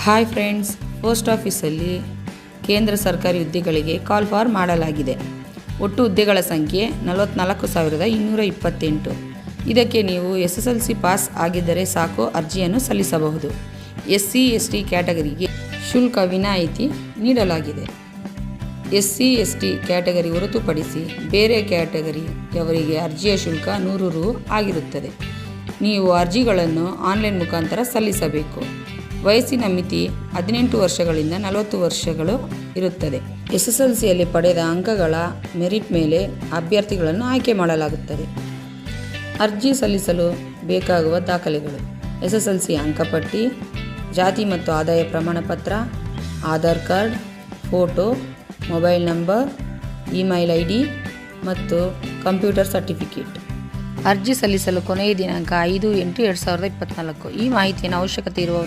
Hi friends, post ಆಫೀಸಲ್ಲಿ ಕೇಂದ್ರ ಸರ್ಕಾರಿ ಹುದ್ದೆಗಳಿಗೆ ಕಾಲ್ ಫಾರ್ ಮಾಡಲಾಗಿದೆ. ಒಟ್ಟು ಹುದ್ದೆಗಳ ಸಂಖ್ಯೆ 44,228. ಇದಕ್ಕೆ ನೀವು SSLC ಪಾಸ್ ಆಗಿದ್ದರೆ ಸಾಕು, ಅರ್ಜಿಯನ್ನು ಸಲ್ಲಿಸಬಹುದು. SC/ST ಕ್ಯಾಟಗರಿಗೆ ಶುಲ್ಕ ವಿನಾಯಿತಿ ನೀಡಲಾಗಿದೆ. SC/ST ಕ್ಯಾಟಗರಿ ಹೊರತುಪಡಿಸಿ ಬೇರೆ ಕ್ಯಾಟಗರಿಯವರಿಗೆ ಅರ್ಜಿಯ ಶುಲ್ಕ 100 ರು ಆಗಿರುತ್ತದೆ. ನೀವು ಅರ್ಜಿಗಳನ್ನು ಆನ್ಲೈನ್ ಮುಖಾಂತರ ಸಲ್ಲಿಸಬೇಕು. ವಯಸ್ಸಿನ ಮಿತಿ 18 ವರ್ಷಗಳಿಂದ 40 ವರ್ಷಗಳು ಇರುತ್ತದೆ. SSLCಯಲ್ಲಿ ಪಡೆದ ಅಂಕಗಳ ಮೆರಿಟ್ ಮೇಲೆ ಅಭ್ಯರ್ಥಿಗಳನ್ನು ಆಯ್ಕೆ ಮಾಡಲಾಗುತ್ತದೆ. ಅರ್ಜಿ ಸಲ್ಲಿಸಲು ಬೇಕಾಗುವ ದಾಖಲೆಗಳು: SSLC ಅಂಕಪಟ್ಟಿ, ಜಾತಿ ಮತ್ತು ಆದಾಯ ಪ್ರಮಾಣ ಪತ್ರ, Aadhaar card, photo, mobile number, email ID ಮತ್ತು ಕಂಪ್ಯೂಟರ್ ಸರ್ಟಿಫಿಕೇಟ್. ಅರ್ಜಿ ಸಲ್ಲಿಸಲು ಕೊನೆಯ ದಿನಾಂಕ 5/8/2024. ಈ ಮಾಹಿತಿಯನ್ನು ಅವಶ್ಯಕತೆ ಇರುವವರು